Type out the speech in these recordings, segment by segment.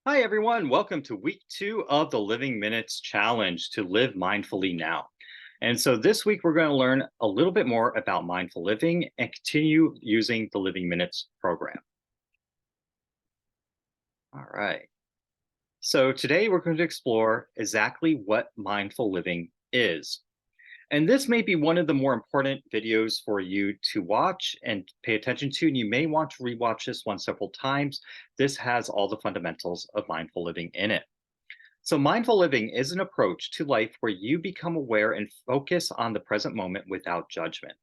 Hi, everyone. Welcome to week 2 of the Living Minutes Challenge to live mindfully now. And so this week, we're going to learn a little bit more about mindful living and continue using the Living Minutes program. All right. So today, we're going to explore exactly what mindful living is. And this may be one of the more important videos for you to watch and pay attention to. And you may want to rewatch this one several times. This has all the fundamentals of mindful living in it. So, mindful living is an approach to life where you become aware and focus on the present moment without judgment.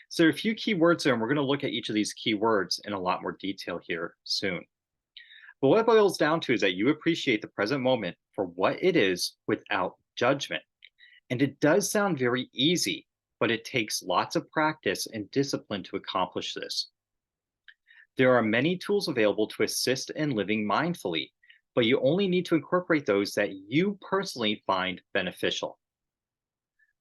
So, there are a few key words there, and we're going to look at each of these key words in a lot more detail here soon. But what it boils down to is that you appreciate the present moment for what it is without judgment. And it does sound very easy, but it takes lots of practice and discipline to accomplish this. There are many tools available to assist in living mindfully, but you only need to incorporate those that you personally find beneficial.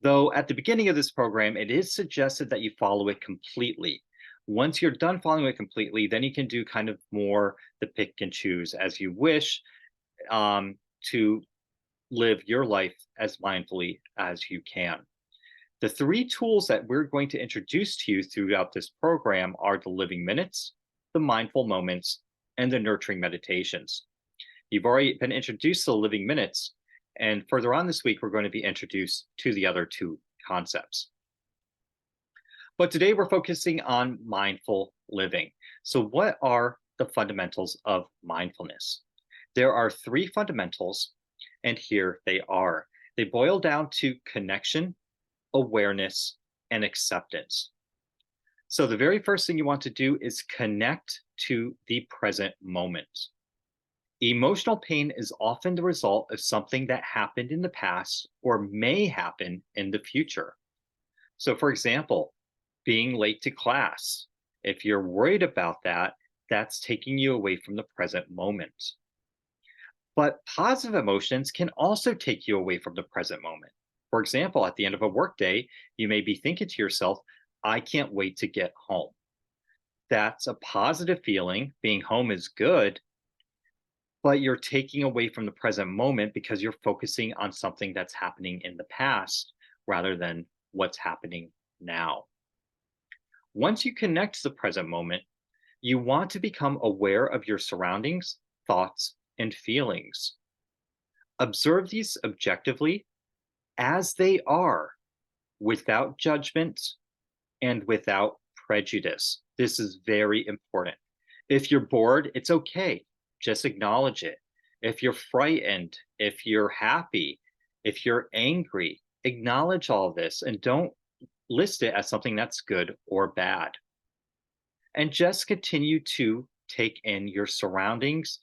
Though at the beginning of this program, it is suggested that you follow it completely. Once you're done following it completely, then you can do kind of more the pick and choose as you wish to live your life as mindfully as you can. The three tools that we're going to introduce to you throughout this program are the living minutes, the mindful moments, and the nurturing meditations. You've already been introduced to the living minutes, and further on this week, we're going to be introduced to the other two concepts. But today, we're focusing on mindful living. So, what are the fundamentals of mindfulness? There are three fundamentals, and here they are. They boil down to connection, awareness, and acceptance. So, the very first thing you want to do is connect to the present moment. Emotional pain is often the result of something that happened in the past or may happen in the future. So, for example, being late to class. If you're worried about that, that's taking you away from the present moment. But positive emotions can also take you away from the present moment. For example, at the end of a workday, you may be thinking to yourself, I can't wait to get home. That's a positive feeling. Being home is good, but you're taking away from the present moment because you're focusing on something that's happening in the past rather than what's happening now. Once you connect to the present moment, you want to become aware of your surroundings, thoughts, and feelings. Observe these objectively as they are, without judgment and without prejudice. This is very important. If you're bored, it's okay. Just acknowledge it. If you're frightened, if you're happy, if you're angry, acknowledge all of this and don't list it as something that's good or bad. And just continue to take in your surroundings,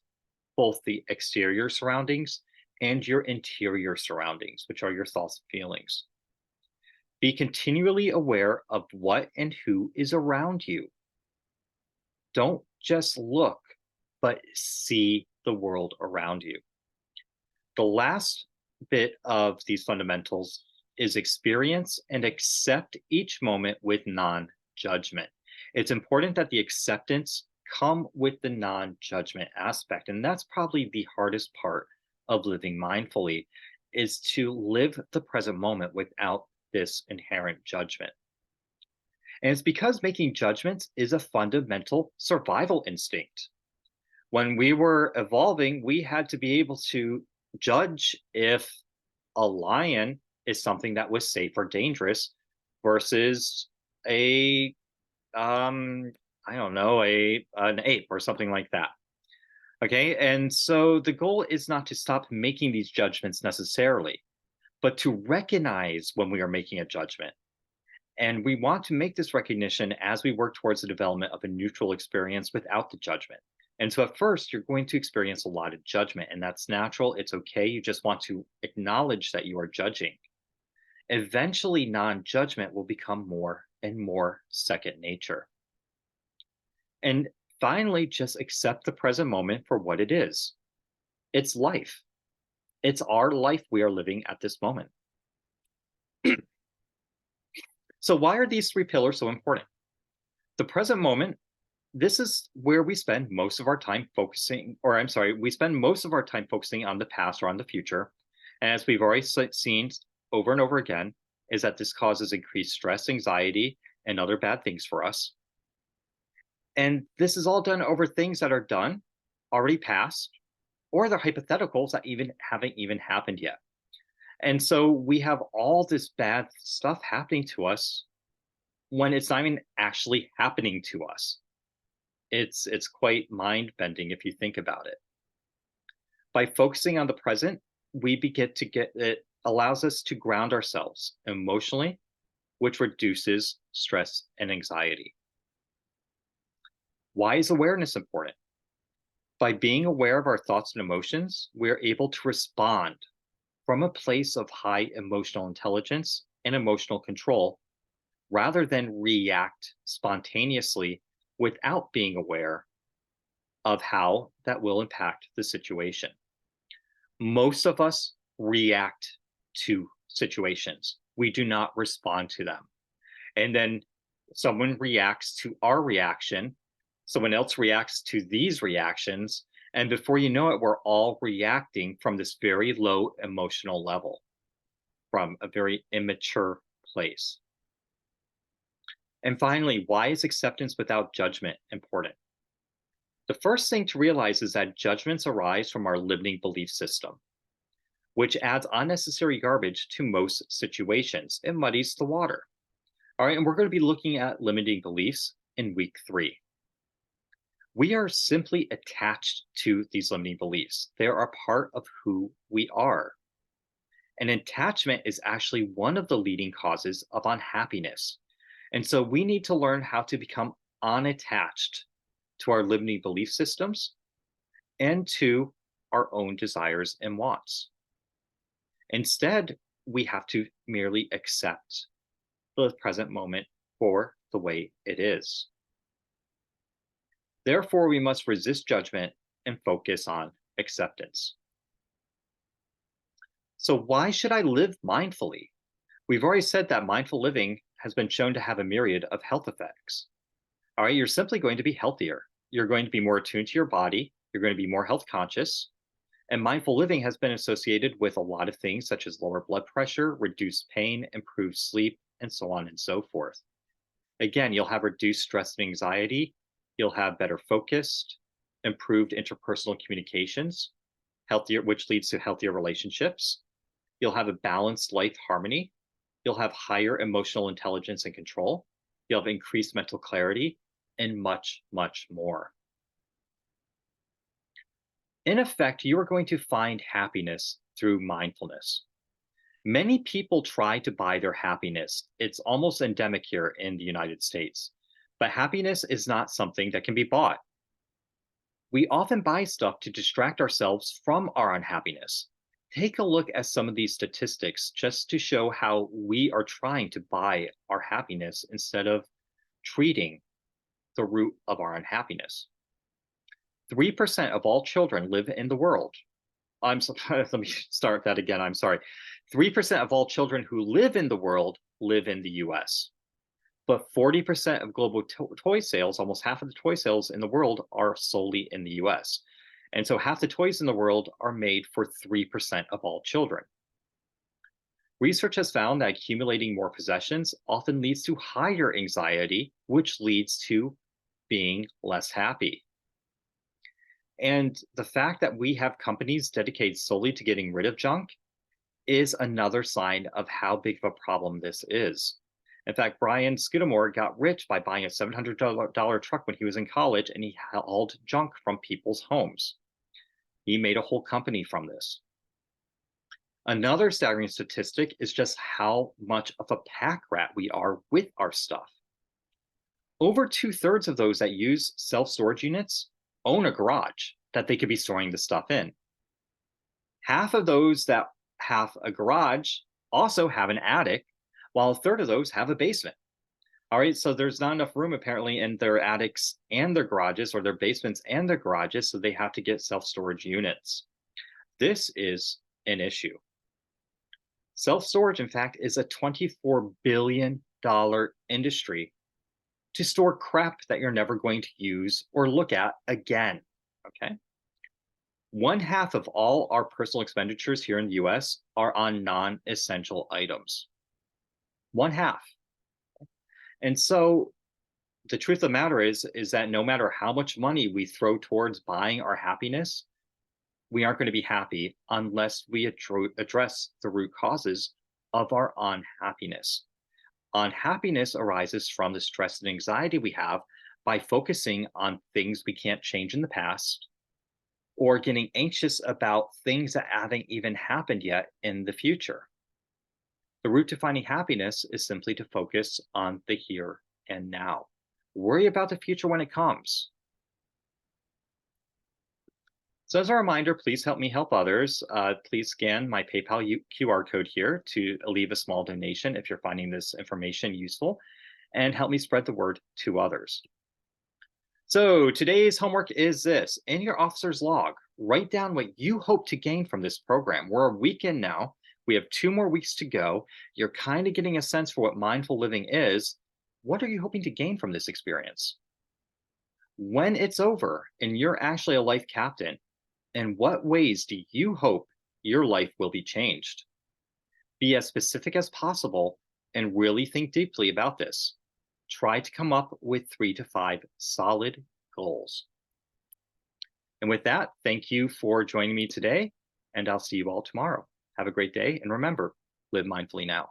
both the exterior surroundings and your interior surroundings, which are your thoughts and feelings. Be continually aware of what and who is around you. Don't just look, but see the world around you. The last bit of these fundamentals is experience and accept each moment with non judgment. It's important that the acceptance come with the non judgment aspect. And that's probably the hardest part of living mindfully is to live the present moment without this inherent judgment. And it's because making judgments is a fundamental survival instinct. When we were evolving, we had to be able to judge if a lion is something that was safe or dangerous versus a I don't know, a an ape or something like that. Okay? And so the goal is not to stop making these judgments necessarily, but to recognize when we are making a judgment. And we want to make this recognition as we work towards the development of a neutral experience without the judgment. And so at first, you're going to experience a lot of judgment, and that's natural. It's okay. You just want to acknowledge that you are judging. Eventually, non judgment will become more and more second nature. And finally, just accept the present moment for what it is. It's life, it's our life we are living at this moment. So, why are these three pillars so important? The present moment This is where we spend most of our time focusing, or I'm sorry, we spend most of our time focusing on the past or on the future. And as we've already seen over and over again, is that this causes increased stress, anxiety, and other bad things for us. And this is all done over things that are done, already passed, or they're hypotheticals that even haven't even happened yet. And so we have all this bad stuff happening to us when it's not even actually happening to us. It's quite mind bending if you think about it. By focusing on the present, we begin to get it allows us to ground ourselves emotionally, which reduces stress and anxiety. Why is awareness important? By being aware of our thoughts and emotions, we're able to respond from a place of high emotional intelligence and emotional control rather than react spontaneously without being aware of how that will impact the situation. Most of us react to situations, we do not respond to them. And then someone reacts to our reaction, someone else reacts to these reactions. And before you know it, we're all reacting from this very low emotional level, from a very immature place. And finally, why is acceptance without judgment important? The first thing to realize is that judgments arise from our limiting belief system, which adds unnecessary garbage to most situations. It muddies the water. All right, and we're going to be looking at limiting beliefs in week 3. We are simply attached to these limiting beliefs. They are part of who we are. And attachment is actually one of the leading causes of unhappiness. And so we need to learn how to become unattached to our limiting belief systems and to our own desires and wants. Instead, we have to merely accept the present moment for the way it is. Therefore, we must resist judgment and focus on acceptance. So, why should I live mindfully? We've already said that mindful living has been shown to have a myriad of health effects. All right, you're simply going to be healthier. You're going to be more attuned to your body. You're going to be more health conscious. And mindful living has been associated with a lot of things such as lower blood pressure, reduced pain, improved sleep, and so on and so forth. Again, you'll have reduced stress and anxiety. You'll have better focused, improved interpersonal communications, healthier, which leads to healthier relationships. You'll have a balanced life harmony. You'll have higher emotional intelligence and control. You'll have increased mental clarity and much, much more. In effect, you are going to find happiness through mindfulness. Many people try to buy their happiness. It's almost endemic here in the United States. But happiness is not something that can be bought. We often buy stuff to distract ourselves from our unhappiness. Take a look at some of these statistics just to show how we are trying to buy our happiness instead of treating the root of our unhappiness. 3% of all children live in the world. I'm sorry, let me start that again. I'm sorry. 3% of all children who live in the world live in the US. But 40% of global toy sales, almost half of the toy sales in the world, are solely in the US. And so half the toys in the world are made for 3% of all children. Research has found that accumulating more possessions often leads to higher anxiety, which leads to being less happy. And the fact that we have companies dedicated solely to getting rid of junk is another sign of how big of a problem this is. In fact, Brian Scudamore got rich by buying a $700 truck when he was in college, and he hauled junk from people's homes. He made a whole company from this. Another staggering statistic is just how much of a pack rat we are with our stuff. Over 2/3 of those that use self-storage units own a garage that they could be storing the stuff in. Half of those that have a garage also have an attic, while a third of those have a basement. All right, so there's not enough room apparently in their attics and their garages, or their basements and their garages, so they have to get self-storage units. This is an issue. Self-storage, in fact, is a $24 billion industry to store crap that you're never going to use or look at again. Okay. One half of all our personal expenditures here in the US are on non essential items. One half. And so the truth of the matter is that no matter how much money we throw towards buying our happiness, we aren't going to be happy unless we address the root causes of our unhappiness. Unhappiness arises from the stress and anxiety we have by focusing on things we can't change in the past or getting anxious about things that haven't even happened yet in the future. The route to finding happiness is simply to focus on the here and now. Worry about the future when it comes. So, as a reminder, please help me help others. Please scan my PayPal QR code here to leave a small donation if you're finding this information useful, and help me spread the word to others. So, today's homework is this: in your officer's log, write down what you hope to gain from this program. We're a week in now. We have 2 more weeks to go. You're kind of getting a sense for what mindful living is. What are you hoping to gain from this experience? When it's over and you're actually a life captain, in what ways do you hope your life will be changed? Be as specific as possible and really think deeply about this. Try to come up with 3 to 5 solid goals. And with that, thank you for joining me today, and I'll see you all tomorrow. Have a great day, and remember, live mindfully now.